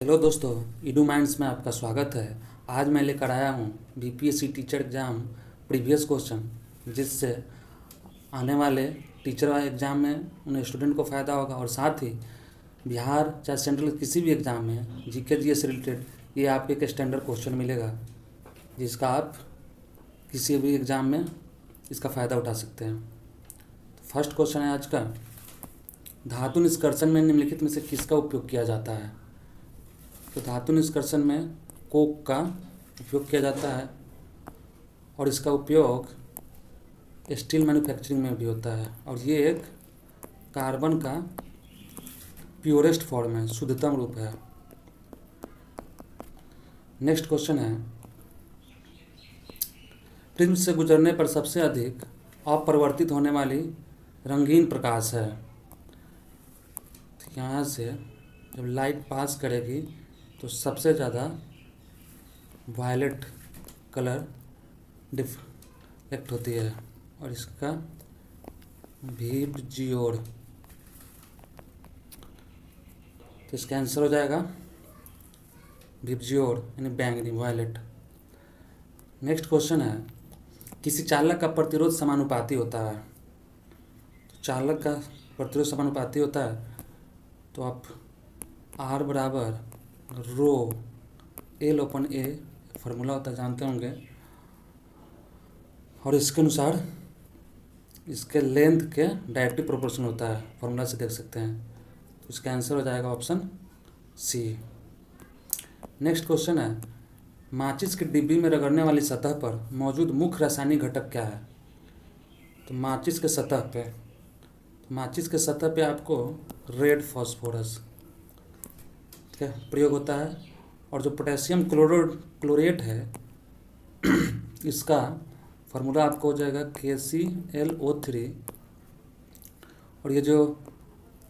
Hello दोस्तों, Edu minds में आपका स्वागत है। आज मैं लेकर आया हूँ BPSC teacher exam previous question, जिससे आने वाले टीचर एग्ज़ाम में उन्हें स्टूडेंट को फ़ायदा होगा और साथ ही बिहार चाहे सेंट्रल किसी भी एग्ज़ाम में जीके जीएस से रिलेटेड ये आपके एक स्टैंडर्ड क्वेश्चन मिलेगा, जिसका आप किसी भी एग्ज़ाम में इसका फ़ायदा उठा सकते हैं। तो फर्स्ट क्वेश्चन है आज का, धातु निष्कर्षण में निम्नलिखित में से किसका उपयोग किया जाता है? तो धातु निष्कर्षण में कोक का उपयोग किया जाता है और इसका उपयोग स्टील मैन्युफैक्चरिंग में भी होता है और ये एक कार्बन का प्योरेस्ट फॉर्म है, शुद्धतम रूप है। नेक्स्ट क्वेश्चन है, प्रिज्म से गुजरने पर सबसे अधिक अपरिवर्तित होने वाली रंगीन प्रकाश है। तो यहाँ से जब लाइट पास करेगी तो सबसे ज़्यादा वायलेट कलर डिफ्लेक्ट होती है और इसका विबजियोर, तो इसका आंसर हो जाएगा विबजियोर यानी बैंगनी वायलेट। नेक्स्ट क्वेश्चन है, किसी चालक का प्रतिरोध समानुपाती होता है। तो चालक का प्रतिरोध समानुपाती होता है तो आप R बराबर रो एल ओपन ए फार्मूला होता है, जानते होंगे, और इसके अनुसार इसके लेंथ के डायरेक्टली प्रोपोर्शनल होता है, फार्मूला से देख सकते हैं। तो इसका आंसर हो जाएगा ऑप्शन सी। नेक्स्ट क्वेश्चन है, माचिस की डिब्बी में रगड़ने वाली सतह पर मौजूद मुख्य रासायनिक घटक क्या है? तो माचिस के सतह पे आपको रेड फॉस्फोरस का प्रयोग होता है और जो पोटेशियम क्लोरेट है इसका फार्मूला आपको हो जाएगा KClO3, और ये जो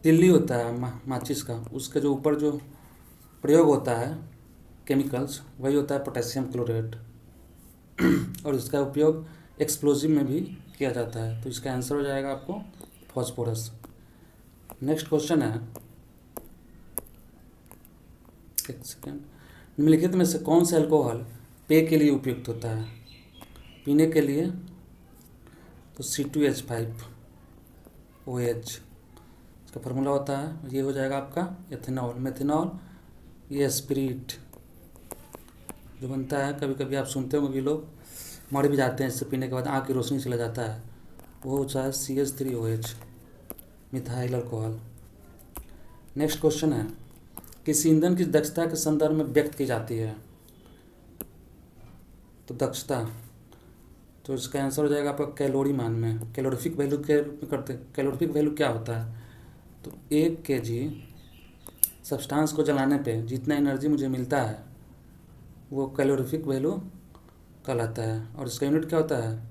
तिल्ली होता है माचिस का, उसके जो ऊपर जो प्रयोग होता है केमिकल्स, वही होता है पोटेशियम क्लोरेट और इसका उपयोग एक्सप्लोजिव में भी किया जाता है। तो इसका आंसर हो जाएगा आपको फॉस्फोरस। नेक्स्ट क्वेश्चन है, एक सेकेंड, निम्नलिखित में से कौन सा अल्कोहल पेय के लिए उपयुक्त होता है? पीने के लिए तो C2H5OH, इसका फार्मूला होता है, ये हो जाएगा आपका एथेनॉल, मेथेनॉल, ये स्पिरिट जो बनता है, कभी कभी आप सुनते होंगे कि लोग मर भी जाते हैं इससे पीने के बाद, आँख की रोशनी चला जाता है, वो होता है CH3OH, methyl alcohol. Next question है, किसी ईंधन की दक्षता के संदर्भ में व्यक्त की जाती है? तो दक्षता, तो इसका आंसर हो जाएगा आपका कैलोरी मान में, कैलोरीफिक वैल्यू के रूप में करते हैं। कैलोरीफिक वैल्यू क्या होता है? तो 1 kg सब्सटेंस को जलाने पे जितना एनर्जी मुझे मिलता है वो कैलोरीफिक वैल्यू कहलाता है और इसका यूनिट क्या होता है?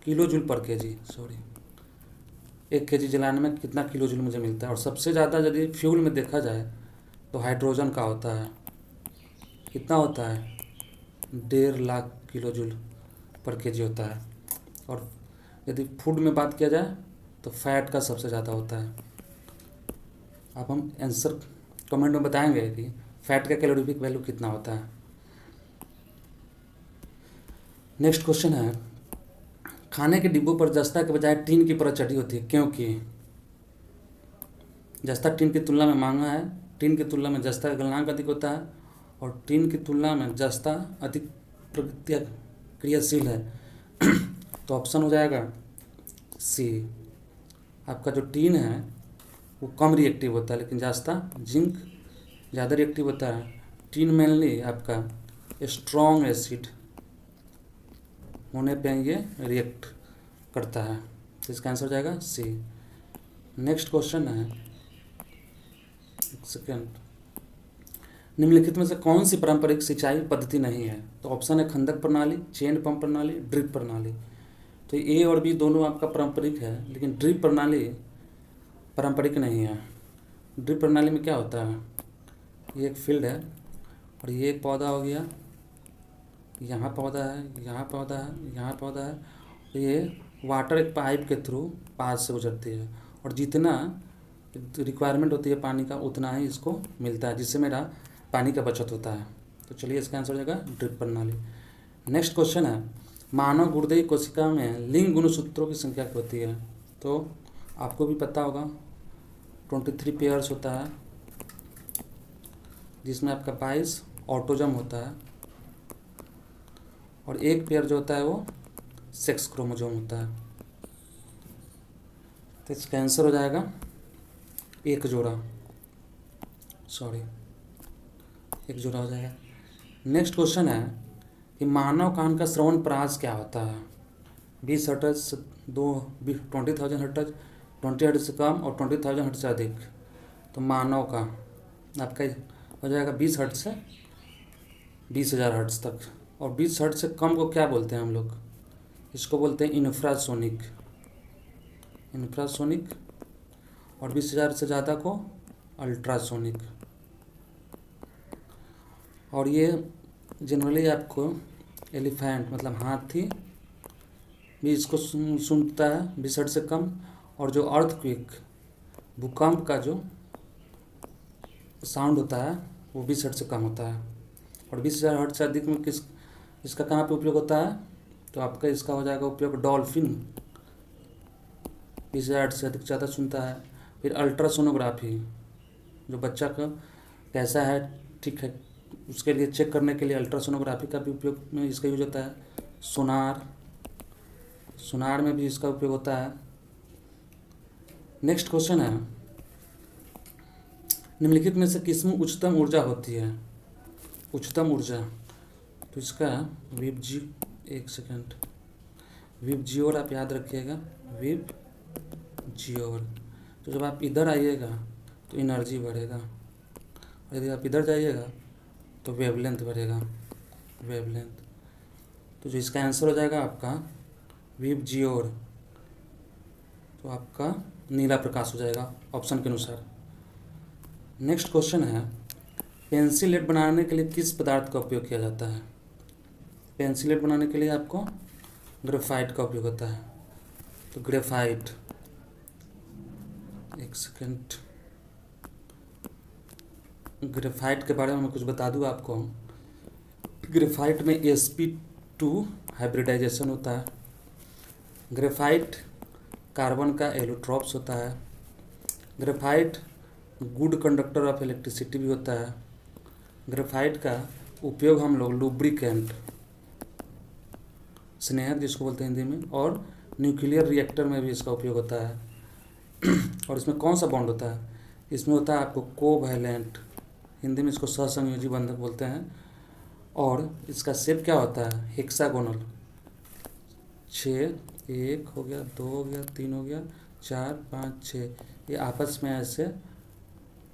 किलो जूल पर kg, 1 kg जलाने में कितना किलो जूल मुझे मिलता है। और सबसे ज़्यादा यदि फ्यूल में देखा जाए तो हाइड्रोजन का होता है, कितना होता है? 1.5 लाख किलो जूल पर kg होता है। और यदि फूड में बात किया जाए तो फैट का सबसे ज़्यादा होता है। अब हम आंसर कमेंट में बताएंगे कि फैट का कैलोरीफिक वैल्यू कितना होता है। नेक्स्ट क्वेश्चन है, खाने के डिब्बों पर जस्ता के बजाय टीन की परत चढ़ी होती है, क्योंकि जस्ता टीन की तुलना में महंगा है, टीन की तुलना में जस्ता का गलनांक अधिक होता है और टीन की तुलना में जस्ता अधिक क्रियाशील है। तो ऑप्शन हो जाएगा सी। आपका जो टीन है वो कम रिएक्टिव होता है, लेकिन जस्ता जिंक ज़्यादा रिएक्टिव होता है। टीन मेनली आपका स्ट्रॉन्ग एसिड होने पे ये रिएक्ट करता है, तो इसका आंसर हो जाएगा सी। नेक्स्ट क्वेश्चन है, एक सेकेंड, निम्नलिखित में से कौन सी पारंपरिक सिंचाई पद्धति नहीं है? तो ऑप्शन है खंडक प्रणाली, चेन पंप प्रणाली, ड्रिप प्रणाली। तो ए और बी दोनों आपका पारंपरिक है, लेकिन ड्रिप प्रणाली पारंपरिक नहीं है। ड्रिप प्रणाली में क्या होता है? ये एक फील्ड है और ये एक पौधा हो गया, यहाँ पौधा है, यहाँ पौधा है, यहाँ पौधा है, तो ये वाटर एक पाइप के थ्रू पास से गुजरती है और जितना रिक्वायरमेंट होती है पानी का उतना ही इसको मिलता है, जिससे मेरा पानी का बचत होता है। तो चलिए इसका आंसर हो जाएगा ड्रिप प्रणाली। नेक्स्ट क्वेश्चन है, मानव गुर्दे की कोशिका में लिंग गुणसूत्रों की संख्या क्या होती है? तो आपको भी पता होगा 23 पेयर्स होता है, जिसमें आपका 22 ऑटोजम होता है और एक पेयर जो होता है वो सेक्स क्रोमोजोम होता है। तो इसका आंसर हो जाएगा एक जोड़ा हो जाएगा। नेक्स्ट क्वेश्चन है कि मानव कान का श्रवण परास क्या होता है? 20 हर्ट्ज, 20,000 हर्ट्ज, 20 हर्ट्ज से कम और 20,000 हर्ट्ज से अधिक। तो मानव का आपका हो जाएगा 20 हर्ट्ज से 20,000 हर्ट्ज तक, और 20 हर्ट्ज से कम को क्या बोलते हैं हम लोग? इसको बोलते हैं इंफ्रासोनिक, और 20,000 से ज़्यादा को अल्ट्रासोनिक। और ये जनरली आपको एलिफेंट मतलब हाथी भी इसको सुनता है 20 हर्ट्ज से कम, और जो अर्थक्वेक भूकंप का जो साउंड होता है वो 20 हर्ट्ज से कम होता है। और 20,000 हर्ट्ज से अधिक में इसका कहाँ पे उपयोग होता है? तो आपका इसका हो जाएगा उपयोग डॉल्फिन 20,000 हर्ट्ज से अधिक ज़्यादा सुनता है। फिर अल्ट्रासोनोग्राफी, जो बच्चा का कैसा है ठीक है उसके लिए चेक करने के लिए अल्ट्रासोनोग्राफी का भी उपयोग में इसका यूज होता है। सोनार में भी इसका उपयोग होता है। नेक्स्ट क्वेश्चन है, निम्नलिखित में से किसमें उच्चतम ऊर्जा होती है? उच्चतम ऊर्जा, तो इसका विबजियोर आप याद रखिएगा, विबजियोर। तो जब आप इधर आइएगा तो एनर्जी बढ़ेगा, और यदि आप इधर जाइएगा तो वेवलेंथ बढ़ेगा, तो जो इसका आंसर हो जाएगा आपका विबजियोर, तो आपका नीला प्रकाश हो जाएगा ऑप्शन के अनुसार। नेक्स्ट क्वेश्चन है, पेंसिलेट बनाने के लिए किस पदार्थ का उपयोग किया जाता है? पेंसिलेट बनाने के लिए आपको ग्रेफाइट का उपयोग होता है। तो ग्रेफाइट, एक सेकेंड, ग्रेफाइट के बारे में मैं कुछ बता दूँ आपको। ग्रेफाइट में sp2 हाइब्रिडाइजेशन होता है। ग्रेफाइट कार्बन का एलोट्रॉप्स होता है। Graphite good conductor of electricity भी होता है। ग्रेफाइट का उपयोग हम लोग लुब्रिकेंट, स्नेहक जिसको बोलते हैं हिंदी में, और न्यूक्लियर रिएक्टर में भी इसका उपयोग होता है। और इसमें कौन सा बॉन्ड होता है? इसमें होता है आपको कोवैलेंट, हिंदी में इसको सहसंयोजी बंधक बोलते हैं। और इसका शेप क्या होता है? हेक्सागोनल, 6, 1 हो गया, 2 हो गया, 3 हो गया, 4, 5, 6, ये आपस में ऐसे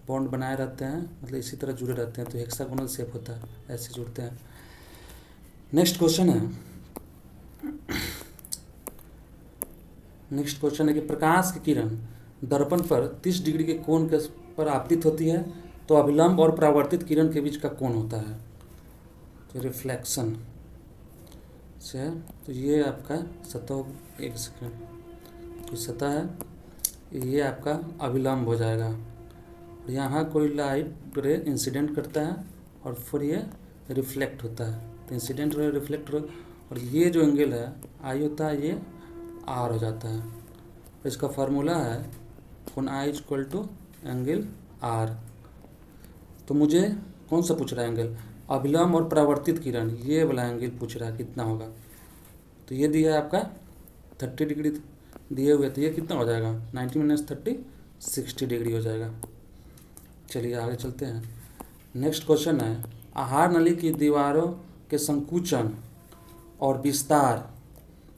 बॉन्ड बनाए रहते हैं, मतलब इसी तरह जुड़े रहते हैं, तो हेक्सागोनल शेप होता है, ऐसे जुड़ते हैं। नेक्स्ट क्वेश्चन है कि प्रकाश की किरण दर्पण पर 30 डिग्री के कोण के पर आपतित होती है, तो अभिलंब और परावर्तित किरण के बीच का कोण होता है तो रिफ्लेक्शन से। तो ये आपका सतह, एक सेकंड, तो सतह है, ये आपका अभिलंब हो जाएगा। यहाँ कोई लाइट रे इंसिडेंट करता है और फिर ये रिफ्लेक्ट होता है, तो इंसिडेंट रे रिफ्लेक्ट, और ये जो एंगल है आई होता है, ये आर हो जाता है। इसका फार्मूला है कोण I equal to angle are. तो मुझे कौन सा पूछ रहा है एंगल? अभिलंब और परावर्तित किरण, ये वाला एंगल पूछ रहा है कितना होगा। तो ये दिया है आपका 30 डिग्री दिए हुए, तो ये कितना हो जाएगा? 90 - 30 60 डिग्री हो जाएगा। चलिए आगे चलते हैं। नेक्स्ट क्वेश्चन है, आहार नली की दीवारों के संकुचन और विस्तार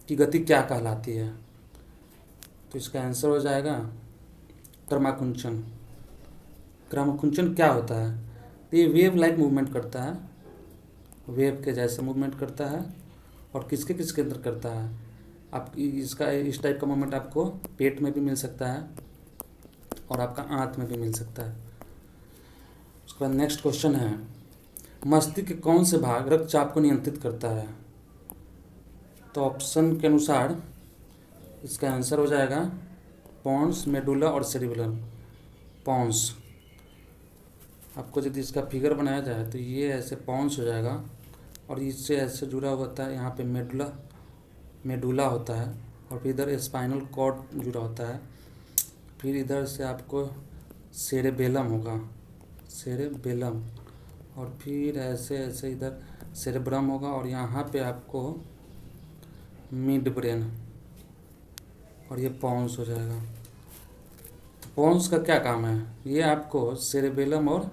की गति क्या कहलाती है? तो इसका आंसर हो जाएगा क्रमाकुंचन। क्रमाकुंचन क्या होता है? तो ये वेव लाइक मूवमेंट करता है, वेव के जैसे मूवमेंट करता है, और किसके किसके अंदर करता है? आप इसका इस टाइप का मूवमेंट आपको पेट में भी मिल सकता है और आपका आंत में भी मिल सकता है। उसके बाद नेक्स्ट क्वेश्चन है, मस्तिष्क के कौन से भाग रक्तचाप को नियंत्रित करता है? तो ऑप्शन के अनुसार इसका आंसर हो जाएगा पॉन्स, मेडुला और सेरिबेलम। पॉन्स। आपको यदि इसका फिगर बनाया जाए तो ये ऐसे पॉन्स हो जाएगा, और इससे ऐसे जुड़ा होता है, यहाँ पे मेडुला होता है, और फिर इधर स्पाइनल कॉर्ड जुड़ा होता है, फिर इधर से आपको सेरेबेलम होगा, सेरेबेलम, और फिर ऐसे ऐसे इधर सेरेब्रम होगा, और यहाँ पे आपको मिड ब्रेन, और ये पॉन्स हो जाएगा। पॉन्स का क्या काम है? ये आपको सेरेबेलम और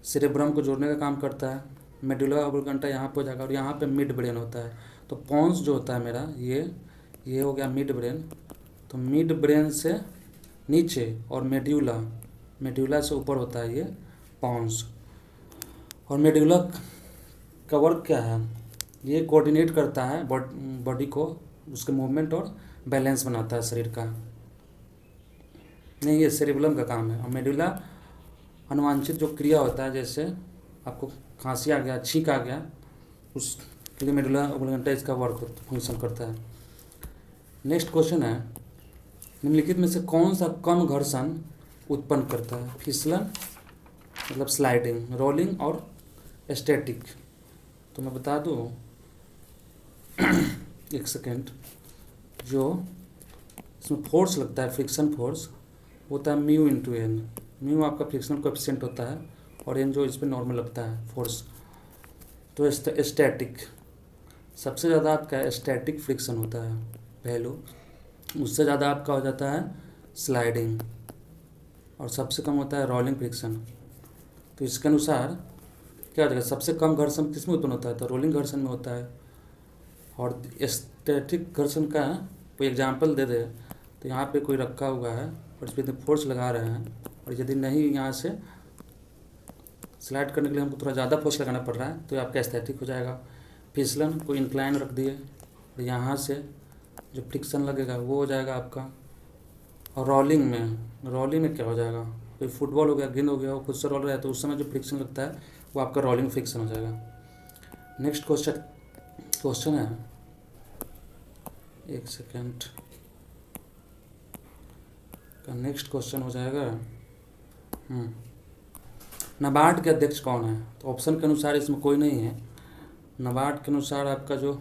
सेरेब्रम को जोड़ने का काम करता है। मेडुला ऑब्लिंगुएटा यहाँ पे हो जाएगा, और यहाँ पे मिड ब्रेन होता है। तो पॉन्स जो होता है मेरा, ये हो गया मिड ब्रेन। तो मिड ब्रेन से नीचे और मेड्यूला से ऊपर होता है ये पॉन्स। और मेड्यूला का वर्क क्या है? ये कोऑर्डिनेट करता है बॉडी को, उसके मूवमेंट और बैलेंस बनाता है शरीर का। नहीं, ये सेरिबेलम का काम है। और मेडुला अनुवांछित जो क्रिया होता है, जैसे आपको खांसी आ गया, छींक आ गया, उसके लिए मेडुला ऑब्लिंगुएटा इसका फंक्शन करता है। नेक्स्ट क्वेश्चन है, निम्नलिखित में से कौन सा कम घर्षण उत्पन्न करता है? फिसलन मतलब स्लाइडिंग, रोलिंग और स्टैटिक। तो मैं बता दूं एक सेकेंड, जो इसमें फोर्स लगता है, फ्रिक्शन फोर्स होता है म्यू इंटू एन। म्यू आपका फ्रिक्शनल कोएफिशिएंट होता है, और एन जो इस पर नॉर्मल लगता है फोर्स। तो स्टैटिक सबसे ज़्यादा आपका स्टैटिक फ्रिक्शन होता है वैल्यू, उससे ज़्यादा आपका हो जाता है स्लाइडिंग, और सबसे कम होता है रोलिंग फ्रिक्शन। तो इसके अनुसार क्या हो जाएगा? सबसे कम घर्षण किस में उत्पन्न होता है? तो रोलिंग घर्षण में होता है। और स्टैटिक घर्षण का कोई एग्जांपल दे दे, तो यहाँ पे कोई रखा हुआ है और इस पर फोर्स लगा रहे हैं, और यदि नहीं यहाँ से स्लाइड करने के लिए हमको थोड़ा ज़्यादा फोर्स लगाना पड़ रहा है, तो आपका स्टैटिक हो जाएगा। फिसलन कोई इंक्लाइन रख दिए, और यहाँ से जो फ्रिक्शन लगेगा वो हो जाएगा आपका। और रोलिंग में क्या हो जाएगा? कोई फुटबॉल हो गया, गेंद हो गया, वो खुद से रोल रहा है, तो उस समय जो फ्रिक्शन लगता है वो आपका रोलिंग फ्रिक्शन हो जाएगा। नेक्स्ट क्वेश्चन है, एक सेकेंड का नेक्स्ट क्वेश्चन हो जाएगा, नाबार्ड के अध्यक्ष कौन है? तो ऑप्शन के अनुसार इसमें कोई नहीं है। नाबार्ड के अनुसार आपका जो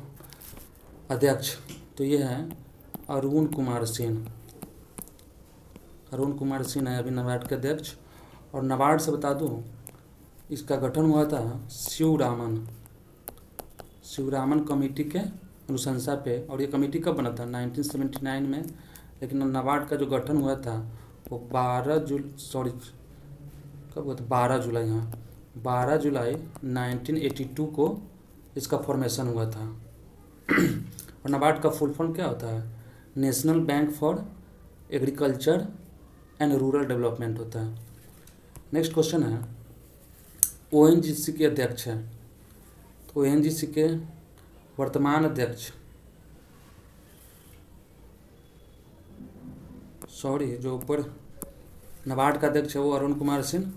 अध्यक्ष, तो ये है अरुण कुमार सिंह। अरुण कुमार सिंह है अभी नाबार्ड के अध्यक्ष। और नाबार्ड से बता दूं, इसका गठन हुआ था शिवरामन कमेटी के अनुशंसा पे। और ये कमेटी कब बना था? 1979 में। लेकिन नाबार्ड का जो गठन हुआ था वो 12 जुलाई, हाँ 12 जुलाई 1982 को इसका फॉर्मेशन हुआ था। और नाबार्ड का फुल फॉर्म क्या होता है? National bank for agriculture and rural development होता है। नेक्स्ट क्वेश्चन है, ओएनजीसी के अध्यक्ष है। तो ओएनजीसी के वर्तमान अध्यक्ष, जो ऊपर नाबार्ड का अध्यक्ष है वो अरुण कुमार सिंह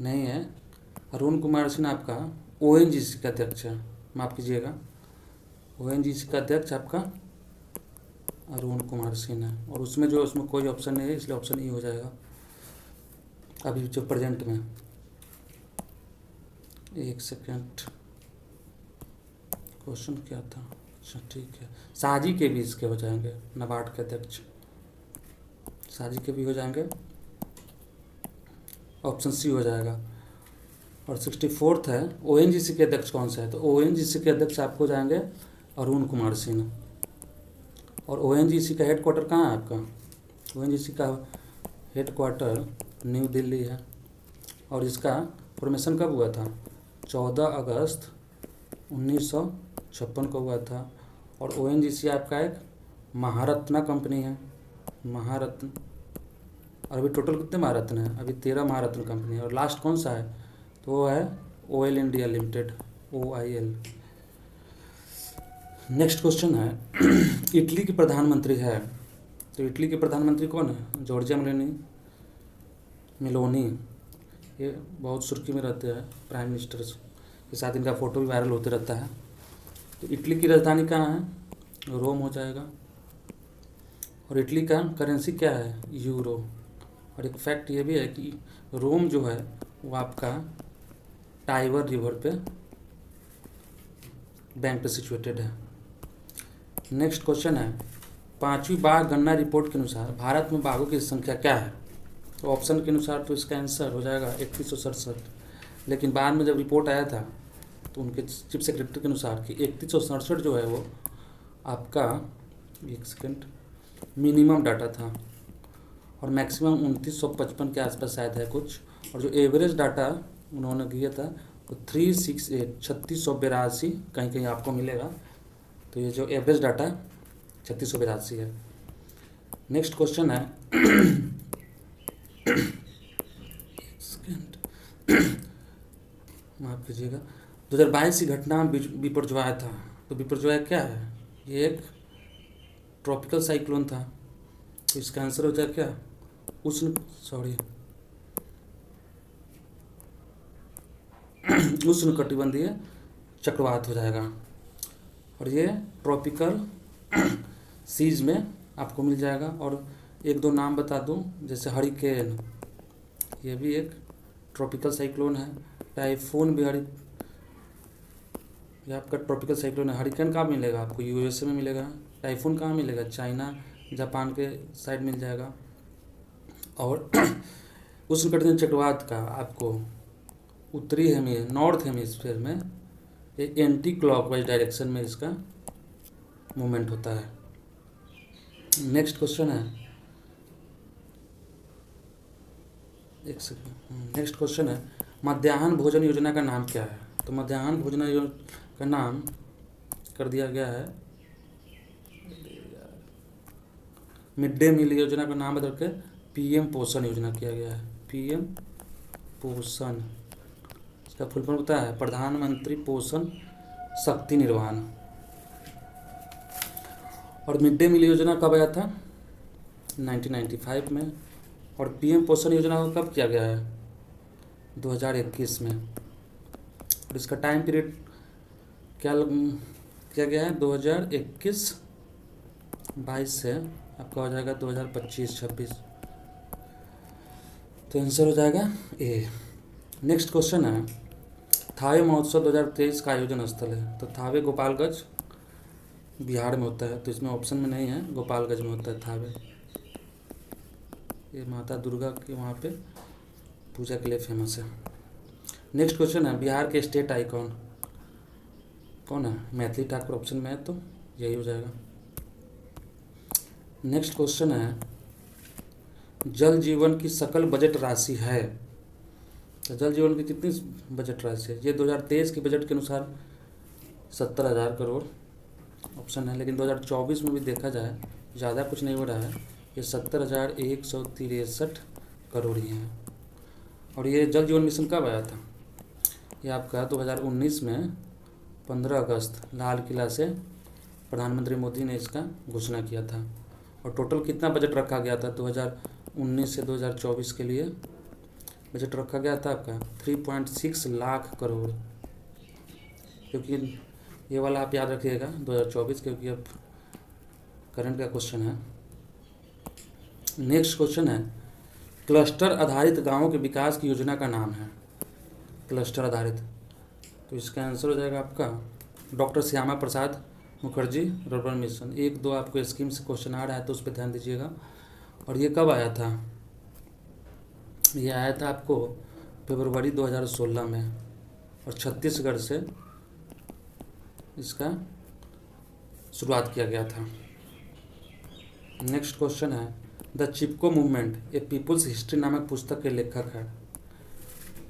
नहीं है। अरुण कुमार सिंह आपका ओएनजीसी का अध्यक्ष है, माफ़ कीजिएगा, ओएनजीसी का अध्यक्ष आपका अरुण कुमार सिंह है। और उसमें कोई ऑप्शन नहीं है, इसलिए ऑप्शन ई हो जाएगा अभी जो प्रेजेंट में। एक सेकेंड, क्वेश्चन क्या था? अच्छा ठीक है, साजी के भी इसके हो जाएंगे, नाबार्ड के अध्यक्ष साजी के भी हो जाएंगे, ऑप्शन सी हो जाएगा। और 64th है, ओएनजीसी के अध्यक्ष कौन सा है? तो ओएनजीसी के अध्यक्ष आपको जाएंगे अरुण कुमार सिंह। और ओएनजीसी का हेडक्वार्टर कहाँ है आपका? ओएनजीसी का हेडक्वार्टर न्यू दिल्ली है। और इसका फॉर्मेशन कब हुआ था? 14 अगस्त 1956 को हुआ था। और ओएनजीसी आपका एक महारत्न कंपनी है, महारत्न। और अभी टोटल कितने महारत्न हैं? अभी 13 महारत्न कंपनी है। और लास्ट कौन सा है? तो वो है oil India limited, OIL। Next question है, इटली के प्रधानमंत्री है। तो इटली के प्रधानमंत्री कौन है? Giorgia Meloni. ये बहुत सुर्खी में रहते हैं प्राइम मिनिस्टर के साथ, इनका फ़ोटो भी वायरल होते रहता है। तो इटली की राजधानी कहाँ है? रोम हो जाएगा। और इटली का करेंसी क्या है? यूरो। और एक फैक्ट ये भी है कि रोम जो है वो आपका टाइबर रिवर पे बैंक पे सिचुएटेड है। नेक्स्ट क्वेश्चन है, 5वीं बाघ गणना रिपोर्ट के अनुसार भारत में बाघों की संख्या क्या है? तो ऑप्शन के अनुसार तो इसका आंसर हो जाएगा 3167, लेकिन बाद में जब रिपोर्ट आया था तो उनके चीफ सेक्रेटरी के अनुसार कि 3167 जो है वो आपका, एक सेकेंड, मिनिमम डाटा था और मैक्सिमम 2955 के आसपास शायद है कुछ, और जो एवरेज डाटा उन्होंने दिया था वो 368 3682 कहीं कहीं आपको मिलेगा। तो ये जो एवरेज डाटा 3682 है। नेक्स्ट क्वेश्चन है माफ कीजिएगा, 2022 की घटना बिपरजॉय था। तो बिपरजॉय क्या है? ये एक ट्रॉपिकल साइक्लोन था। तो इसका आंसर हो जाए क्या? उष्णकटिबंधीय चक्रवात हो जाएगा। और ये ट्रॉपिकल सीज में आपको मिल जाएगा। और एक दो नाम बता दूं, जैसे हरिकेन, ये भी एक ट्रॉपिकल साइक्लोन है। टाइफून भी ये आपका ट्रॉपिकल साइक्लोन है। हरिकेन कहाँ मिलेगा आपको? यूएसए में मिलेगा। टाइफून कहाँ मिलेगा? चाइना जापान के साइड मिल जाएगा। और उष्णकटिबंधीय चक्रवात का आपको उत्तरी नॉर्थ हेमिस्फीयर में ये एंटी क्लॉकवाइज डायरेक्शन में इसका मूवमेंट होता है। नेक्स्ट क्वेश्चन है, एक सेकंड, नेक्स्ट क्वेश्चन है, मध्याह्न भोजन योजना का नाम क्या है? तो मध्याह्न भोजन योजना का नाम कर दिया गया है, मिड डे मील योजना का नाम बदल के पीएम पोषण योजना किया गया है। पीएम पोषण, इसका फुल फॉर्म होता है प्रधानमंत्री पोषण शक्ति निर्माण। और मिड डे मील योजना कब आया था? 1995 में। और पीएम पोषण योजना को कब किया गया है? 2021 में। और इसका टाइम पीरियड क्या किया गया है? 2021-22 से आपका हो जाएगा 2025-26। तो आंसर हो जाएगा ए। नेक्स्ट क्वेश्चन है, थावे महोत्सव 2023 का आयोजन स्थल है। तो थावे गोपालगंज बिहार में होता है, तो इसमें ऑप्शन में नहीं है, गोपालगंज में होता है थावे। ये माता दुर्गा के वहाँ पे पूजा के लिए फेमस है। नेक्स्ट क्वेश्चन है, बिहार के स्टेट आइकॉन कौन है? मैथिली ठाकुर ऑप्शन में है, तो यही हो जाएगा। नेक्स्ट क्वेश्चन है, जल जीवन की सकल बजट राशि है। तो जल जीवन की कितनी बजट राशि है? ये 2023 के बजट के अनुसार 70,000 करोड़ ऑप्शन है, लेकिन 2024 में भी देखा जाए ज़्यादा कुछ नहीं हो रहा है, ये 70,163 करोड़ ही है। और ये जल जीवन मिशन कब आया था? ये आपका 2019 में 15 अगस्त लाल किला से प्रधानमंत्री मोदी ने इसका घोषणा किया था। और टोटल कितना बजट रखा गया था 2019 से 2024 के लिए? बजट रखा गया था आपका 3.6 लाख करोड़, क्योंकि ये वाला आप याद रखिएगा 2024, क्योंकि अब करंट का क्वेश्चन है। नेक्स्ट क्वेश्चन है, क्लस्टर आधारित गांवों के विकास की योजना का नाम है। क्लस्टर आधारित, तो इसका आंसर हो जाएगा आपका doctor Shyama Prasad Mukherjee rurban mission. एक दो आपको स्कीम से क्वेश्चन आ रहा है तो उस पर ध्यान दीजिएगा। और ये कब आया था? ये आया था आपको फरवरी 2016 में, और छत्तीसगढ़ से इसका शुरुआत किया गया था। नेक्स्ट क्वेश्चन है, the Chipko movement a people's history नामक पुस्तक के लेखक है।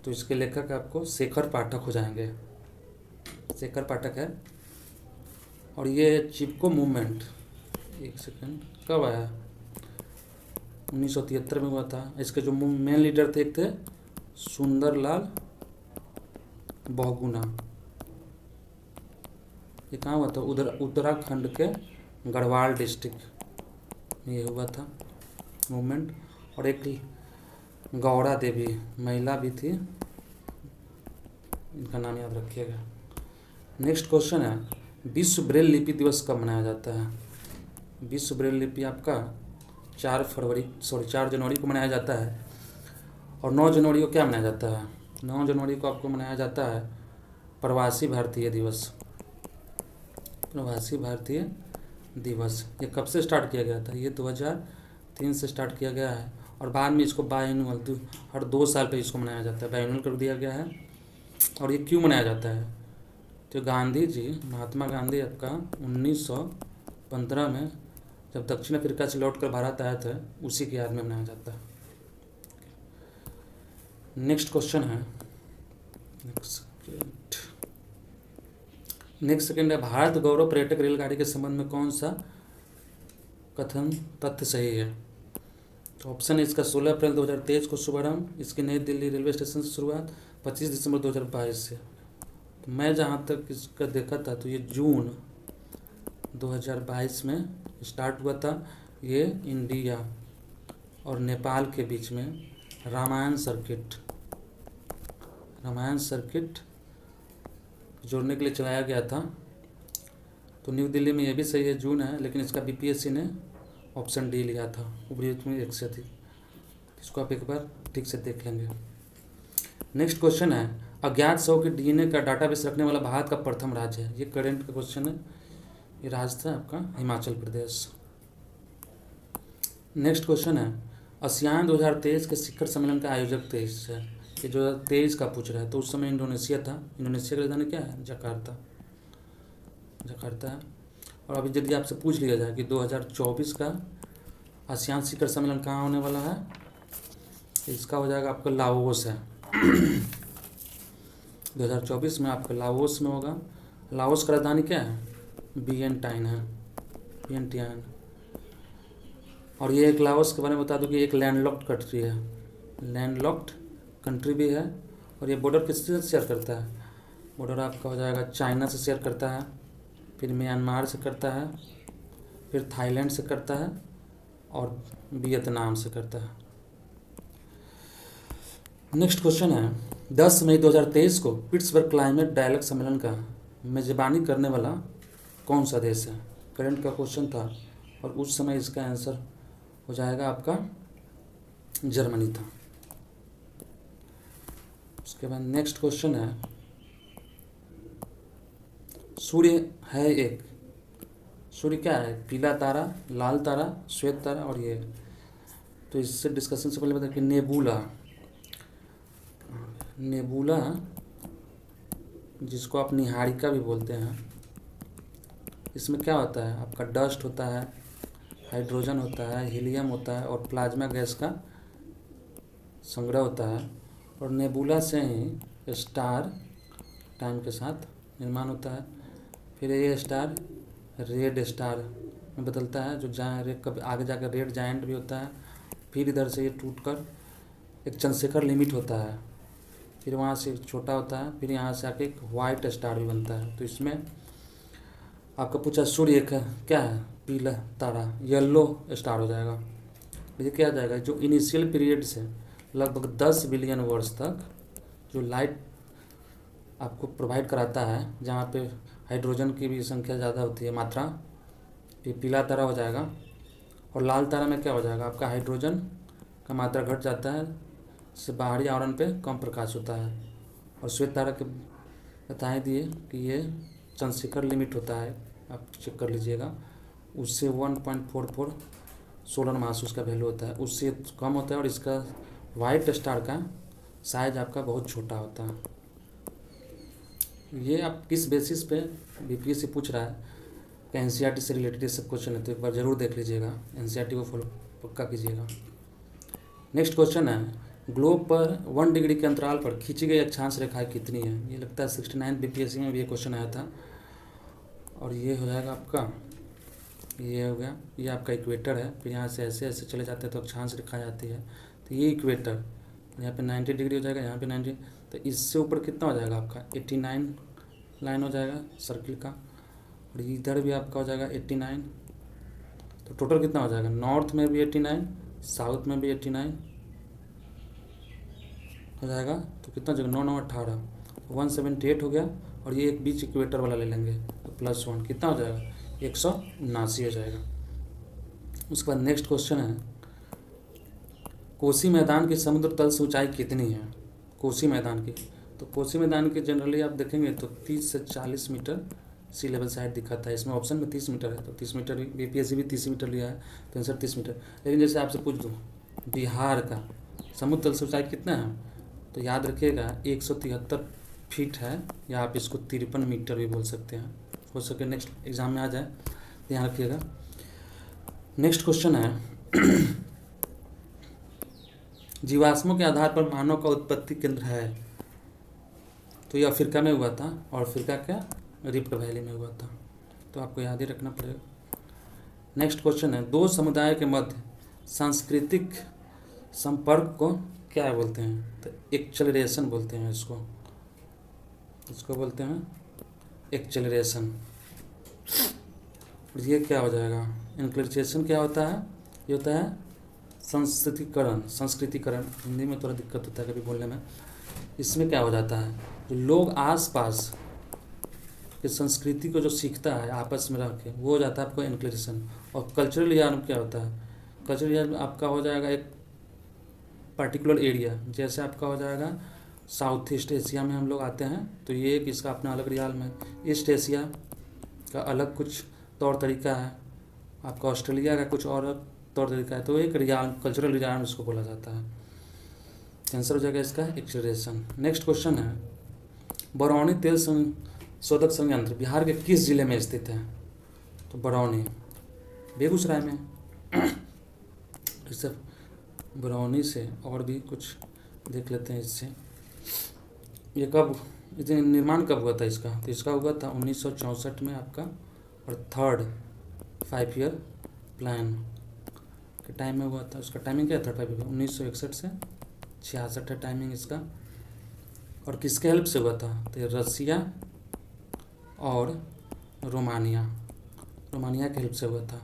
तो इसके लेखक आपको शेखर पाठक हो जाएंगे, शेखर पाठक है। और ये चिपको मूवमेंट, एक सेकंड, कब आया? 1973 में हुआ था। इसके जो मेन लीडर थे, एक थे सुंदरलाल बहुगुणा। ये कहाँ हुआ था? उत्तराखंड के गढ़वाल डिस्ट्रिक्ट में ये हुआ था मूवमेंट। और एक गौड़ा देवी महिला भी थी, इनका नाम याद रखिएगा। नेक्स्ट क्वेश्चन है, विश्व ब्रेल लिपि दिवस कब मनाया जाता है? विश्व ब्रेल लिपि आपका 4 जनवरी को मनाया जाता है। और 9 जनवरी को क्या मनाया जाता है? 9 जनवरी को आपको मनाया जाता है प्रवासी भारतीय दिवस। प्रवासी भारतीय दिवस ये कब से स्टार्ट किया गया था? ये 2003 से स्टार्ट किया गया है और बाद में इसको बायएनुअल हर 2 साल पे इसको मनाया जाता है, बायएनुअल कर दिया गया है। और ये क्यों मनाया जाता है? तो गांधी जी, महात्मा गांधी आपका 1915 में जब दक्षिण अफ्रीका से लौटकर भारत आए थे, उसी की याद में मनाया जाता है। नेक्स्ट क्वेश्चन है, नेक्स्ट सेकेंड है, भारत गौरव पर्यटक रेलगाड़ी के संबंध में कौन सा कथन तथ्य सही है? तो ऑप्शन है इसका 16 अप्रैल 2023 को शुभारंभ, इसकी नई दिल्ली रेलवे स्टेशन से शुरुआत 25 दिसंबर 2022 से। तो मैं जहाँ तक इसका देखा था तो ये जून 2022 में स्टार्ट हुआ था। ये इंडिया और नेपाल के बीच में रामायण सर्किट जोड़ने के लिए चलाया गया था। तो न्यू दिल्ली में ये भी सही है, जून है, लेकिन इसका बीपीएससी ने ऑप्शन डी लिया था, उपयुक्त में 1 से अधिक। इसको आप एक बार ठीक से देख लेंगे। नेक्स्ट क्वेश्चन है, अज्ञात शव के डीएनए का डाटाबेस रखने वाला भारत का प्रथम राज्य है। ये करंट का क्वेश्चन है। ये राज्य था आपका हिमाचल प्रदेश। नेक्स्ट क्वेश्चन है, आसियान 2023 के शिखर सम्मेलन का आयोजक देश है। ये 2023 का पूछ रहा है, तो उस समय इंडोनेशिया था। इंडोनेशिया की राजधानी क्या है? जकार्ता है। और अभी यदि आपसे पूछ लिया जाए कि 2024 का आसियान शिखर सम्मेलन कहाँ होने वाला है, इसका हो जाएगा आपका लाओस है। 2024 में आपका लाओस में होगा। लाओस का राजधानी क्या है? वियंटाइन है, वियंटियान। और ये एक लाओस के बारे में बता दूं कि एक लैंडलॉक्ड कंट्री है, लैंडलॉक्ड कंट्री भी है। और ये बॉर्डर किससे शेयर करता है? बॉर्डर आपका हो जाएगा चाइना से शेयर करता है, फिर म्यांमार से करता है, फिर थाईलैंड से करता है और वियतनाम से करता है। नेक्स्ट क्वेश्चन है, 10 मई 2023 को पिट्सबर्ग क्लाइमेट डायलॉग सम्मेलन का मेजबानी करने वाला कौन सा देश है? करंट का क्वेश्चन था और उस समय इसका आंसर हो जाएगा आपका जर्मनी था। उसके बाद नेक्स्ट क्वेश्चन है, सूर्य है एक, सूर्य क्या है? पीला तारा, लाल तारा, श्वेत तारा और ये। तो इससे डिस्कशन से पहले बता कि नेबुला जिसको आप निहारिका भी बोलते हैं, इसमें क्या होता है? आपका डस्ट होता है, हाइड्रोजन होता है, हीलियम होता है और प्लाज्मा गैस का संग्रह होता है। और नेबुला से ही स्टार टाइम के साथ निर्माण होता है। फिर ये स्टार रेड स्टार में बदलता है, जो कभी आगे जाकर रेड जायंट भी होता है। फिर इधर से ये टूटकर एक चंद्रशेखर लिमिट होता है, फिर वहाँ से छोटा होता है, फिर यहाँ से आके एक वाइट स्टार भी बनता है। तो इसमें आपका पूछा सूर्य एक क्या है? पीला तारा, येलो स्टार हो जाएगा। ये क्या आ जाएगा? जो इनिशियल पीरियड से लगभग 10 बिलियन वर्ष तक जो लाइट आपको प्रोवाइड कराता है, जहाँ पे हाइड्रोजन की भी संख्या ज़्यादा होती है, मात्रा, ये पीला तारा हो जाएगा। और लाल तारा में क्या हो जाएगा? आपका हाइड्रोजन का मात्रा घट जाता है, इससे बाहरी आवरण पे कम प्रकाश होता है। और श्वेत तारा के बता दिए कि ये चंद्रशेखर लिमिट होता है, आप चेक कर लीजिएगा, उससे 1.44 सोलर मास उसका वैल्यू होता है, उससे कम होता है। और इसका वाइट स्टार का साइज आपका बहुत छोटा होता है। ये आप किस बेसिस पे बीपीएससी पूछ रहा है? एनसीईआरटी से रिलेटेड सब क्वेश्चन है, तो एक बार ज़रूर देख लीजिएगा, एनसीईआरटी को फॉलो पक्का कीजिएगा। नेक्स्ट क्वेश्चन है, ग्लोब पर 1 डिग्री के अंतराल पर खींची गई अक्षांश रेखाएं कितनी है? ये लगता है 69 बीपीएससी में भी ये क्वेश्चन आया था। और ये हो जाएगा आपका, ये हो गया, ये आपका इक्वेटर है। फिर यहाँ से ऐसे ऐसे चले जाते हैं तो अक्षांश रेखा आती है। तो ये इक्वेटर यहाँ पे 90 डिग्री हो जाएगा, यहाँ पे 90, तो इससे ऊपर कितना हो जाएगा आपका? 89 लाइन हो जाएगा सर्किल का। और इधर भी आपका हो जाएगा 89। तो टोटल कितना हो जाएगा? नॉर्थ में भी 89, साउथ में भी 89 हो जाएगा। तो कितना जगह? 9 9 18, 178 हो गया। और ये एक बीच इक्वेटर वाला ले लेंगे तो +1 कितना हो जाएगा? 179 हो जाएगा। उसके बाद नेक्स्ट क्वेश्चन है, कोसी मैदान की समुद्र तल से ऊंचाई कितनी है? कोसी मैदान की, तो कोसी मैदान की जनरली आप देखेंगे तो 30 से 40 मीटर सी लेवल से हाइट दिखाता है। इसमें ऑप्शन में 30 मीटर है, तो 30 मीटर बीपीएससी भी 30 मीटर लिया है, तो आंसर 30 मीटर। लेकिन जैसे आपसे पूछ दूँ बिहार का समुद्र तल से ऊंचाई कितना है, तो याद रखिएगा 173 फीट है, या आप इसको 53 मीटर भी बोल सकते हैं, हो सके नेक्स्ट एग्जाम में आ जाए, ध्यान रखिएगा। नेक्स्ट क्वेश्चन है जीवाश्मों के आधार पर मानव का उत्पत्ति केंद्र है, तो ये अफ्रीका में हुआ था, और अफ्रीका क्या रिफ्ट वैली में हुआ था, तो आपको याद ही रखना पड़ेगा। नेक्स्ट क्वेश्चन है दो समुदाय के मध्य सांस्कृतिक संपर्क को क्या बोलते हैं, तो एक्सेलरेशन बोलते हैं इसको बोलते हैं एक्सेलरेशन। ये क्या हो जाएगा, इंक्लरेशन क्या होता है, ये होता है संस्कृतिकरण। हिंदी में थोड़ा दिक्कत होता है कभी बोलने में। इसमें क्या हो जाता है, जो लोग आसपास की संस्कृति को जो सीखता है आपस में रह के, वो हो जाता है आपको इंक्लरेशन। और कल्चरल यार्न क्या होता है, कल्चरल यार्न आपका हो जाएगा एक पर्टिकुलर एरिया, जैसे आपका हो जाएगा साउथ ईस्ट एशिया में हम लोग आते हैं, तो ये एक इसका अपना अलग रियाल्म है। ईस्ट एशिया का अलग कुछ तौर तरीका है, आपका ऑस्ट्रेलिया का कुछ और तौर तरीका है, तो एक रियाल्म कल्चरल रियाल्म इसको बोला जाता है। आंसर हो जाएगा इसका एक्सेलरेशन। नेक्स्ट क्वेश्चन है बरौनी तेल शोधक संयंत्र बिहार के किस जिले में स्थित है, तो बरौनी बेगूसराय में। इससे बरौनी से और भी कुछ देख लेते हैं इससे। ये कब निर्माण कब हुआ था इसका, तो इसका हुआ था 1964 में आपका, और थर्ड 5 ईयर प्लान के टाइम में हुआ था। उसका टाइमिंग क्या था, 1961 से 66 है टाइमिंग इसका। और किसके हेल्प से हुआ था, तो रसिया और रोमानिया के हेल्प से हुआ था।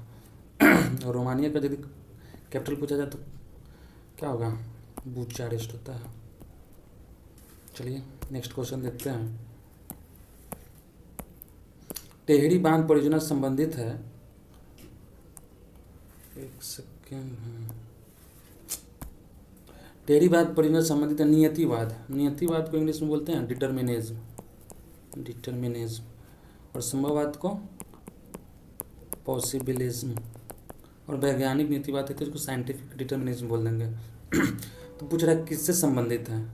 और रोमानिया का यदि कैपिटल पूछा जाए तो क्या होगा, बुचारेस्ट होता है। चलिए नेक्स्ट क्वेश्चन देखते हैं। टेहरी बांध परियोजना संबंधित है, एक सेकेंड, टेहरी बांध परियोजना संबंधित है नियतिवाद को इंग्लिश में बोलते हैं डिटर्मिनिज्म, और संभववाद को पॉसिबिलिज्म, और वैज्ञानिक नीतिवाद है तो इसको साइंटिफिक डिटर्मिनिज्म बोल देंगे। तो पूछ रहा है किससे संबंधित है,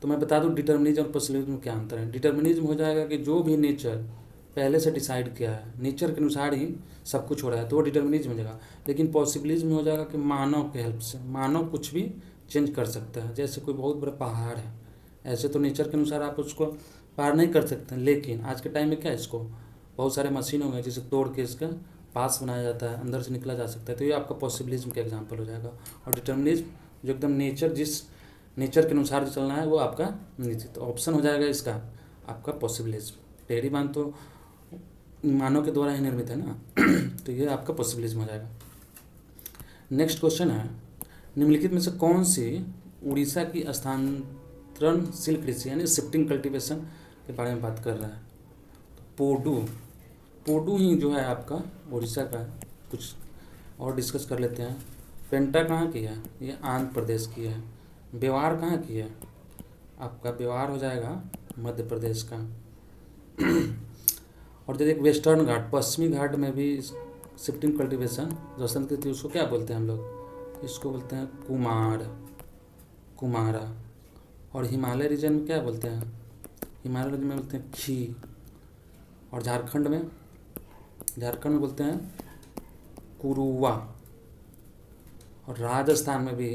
तो मैं बता दूं डिटर्मिनिज्म और पॉसिबिलिज्म में क्या अंतर है। डिटर्मिनिज्म हो जाएगा कि जो भी नेचर पहले से डिसाइड किया है, नेचर के अनुसार ही सब कुछ हो रहा है, तो वो डिटर्मिनिज्म हो जाएगा। लेकिन पॉसिबिलिज्म हो जाएगा कि मानव के हेल्प से, मानव कुछ भी चेंज कर सकता है। जैसे कोई बहुत बड़ा पहाड़ है, ऐसे तो नेचर के अनुसार आप उसको पार नहीं कर सकते, लेकिन आज के टाइम में क्या है, इसको बहुत सारे मशीन हो गए जिसे तोड़ के इसका पास बनाया जाता है, अंदर से निकला जा सकता है, तो ये आपका पॉसिबिलिज्म का एग्जांपल हो जाएगा। और डिटर्मिनिज्म जो एकदम जिस नेचर के अनुसार जो चलना है वो आपका नीति, तो ऑप्शन हो जाएगा इसका आपका पॉसिबिलिज्म। टेहरी बांध तो मानव के द्वारा ही निर्मित है ना, तो ये आपका पॉसिबिलिज्म हो जाएगा। नेक्स्ट क्वेश्चन है निम्नलिखित में से कौन सी उड़ीसा की स्थानांतरणशील कृषि यानी शिफ्टिंग कल्टीवेशन के बारे में बात कर रहा है, तो पोडू ही जो है आपका उड़ीसा का। कुछ और डिस्कस कर लेते हैं। पेंटा कहाँ की है, ये आंध्र प्रदेश की है। बेवार कहाँ की है, आपका बेवार हो जाएगा मध्य प्रदेश का। और जैसे एक वेस्टर्न घाट, पश्चिमी घाट में भी शिफ्टिंग कल्टीवेशन जो संस्कृति उसको क्या बोलते हैं हम लोग, इसको बोलते हैं कुमारा। और हिमालय रीजन में क्या बोलते हैं, हिमालय रीजन में बोलते हैं खी। और झारखंड में बोलते हैं कुरुवा। और राजस्थान में भी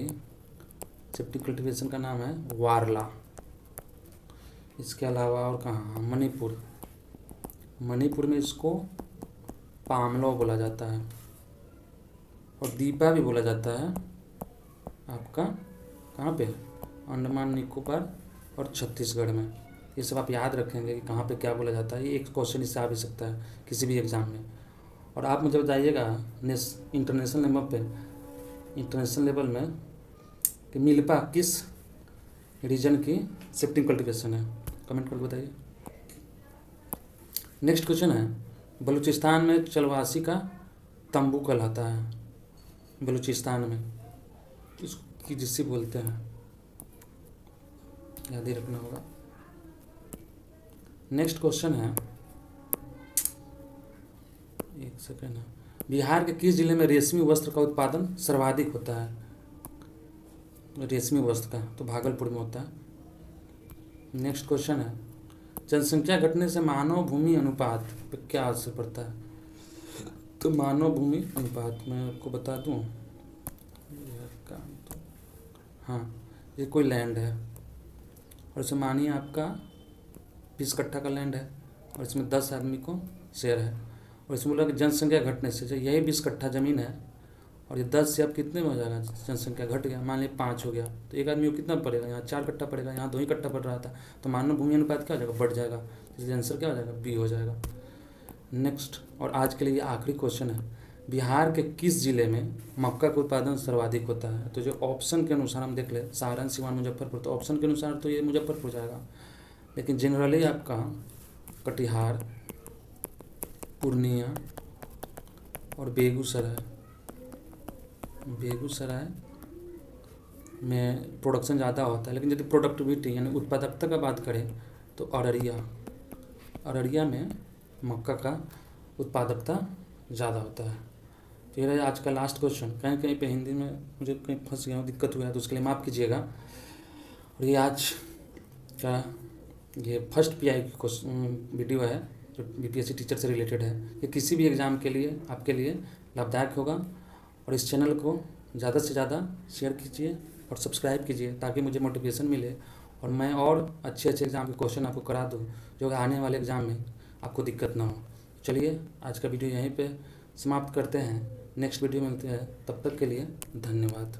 शिफ्टिंग कल्टीवेशन का नाम है वारला। इसके अलावा और कहाँ, मणिपुर में इसको पामलो बोला जाता है, और दीपा भी बोला जाता है आपका कहाँ पे, अंडमान निकोबार और छत्तीसगढ़ में। ये सब आप याद रखेंगे कि कहाँ पे क्या बोला जाता है, ये एक क्वेश्चन इससे आ भी सकता है किसी भी एग्ज़ाम में। और आप मुझे बताइएगा इंटरनेशनल लेवल में कि मिल्पा किस रीजन की शिफ्टिंग कल्टीवेशन है, कमेंट करके बताइए। नेक्स्ट क्वेश्चन है बलूचिस्तान में चलवासी का तंबू कहलाता है, बलूचिस्तान में की जिसे बोलते हैं, याद ही रखना होगा। नेक्स्ट क्वेश्चन है, एक सेकेंड है, बिहार के किस जिले में रेशमी वस्त्र का उत्पादन सर्वाधिक होता है? रेशमी वस्त्र का तो भागलपुर में होता है। नेक्स्ट क्वेश्चन है, जनसंख्या घटने से मानव भूमि अनुपात पर क्या असर पड़ता है? तो मानव भूमि अनुपात मैं आपको बता दूं, हाँ, ये कोई लैंड है और इसे मानिए आपका 20 कट्ठा का लैंड है और इसमें 10 आदमी को शेयर है, और इसमें बोला कि जनसंख्या घटने से, जब यही 20 कट्ठा ज़मीन है और ये 10 से अब कितने में हो जाएगा, जनसंख्या घट गया, मान लीजिए 5 हो गया, तो एक आदमी को कितना पड़ेगा, यहाँ 4 कट्ठा पड़ेगा, यहाँ 2 ही कट्ठा पड़ रहा था, तो मानव भूमि अनुपात क्या हो जाएगा, बढ़ जाएगा, इसलिए आंसर क्या हो जाएगा, बी हो जाएगा। नेक्स्ट और आज के लिए ये आखिरी क्वेश्चन है, बिहार के किस जिले में मक्का का उत्पादन सर्वाधिक होता है? तो जो ऑप्शन के अनुसार हम देख ले, सारण, सिवान, मुजफ्फरपुर, तो ऑप्शन के अनुसार तो ये मुजफ्फरपुर जाएगा, लेकिन जनरली आपका कटिहार, पूर्णिया और बेगूसराय में प्रोडक्शन ज़्यादा होता है। लेकिन यदि प्रोडक्टिविटी यानी उत्पादकता का बात करें तो अररिया में मक्का का उत्पादकता ज़्यादा होता है। फिर है आज का लास्ट क्वेश्चन, कहीं कहीं पे हिंदी में मुझे कहीं फंस गया हूँ, दिक्कत हुआ है तो उसके लिए माफ़ कीजिएगा। और ये आज का ये फर्स्ट पीआई वीडियो है जो बीपीएससी टीचर से रिलेटेड है। ये किसी भी एग्ज़ाम के लिए आपके लिए लाभदायक होगा, और इस चैनल को ज़्यादा से ज़्यादा शेयर कीजिए और सब्सक्राइब कीजिए ताकि मुझे मोटिवेशन मिले और मैं और अच्छे एग्ज़ाम के क्वेश्चन आपको करा दूँ जो आने वाले एग्ज़ाम में आपको दिक्कत ना हो। चलिए आज का वीडियो यहीं पे समाप्त करते हैं, नेक्स्ट वीडियो मिलते हैं, तब तक के लिए धन्यवाद।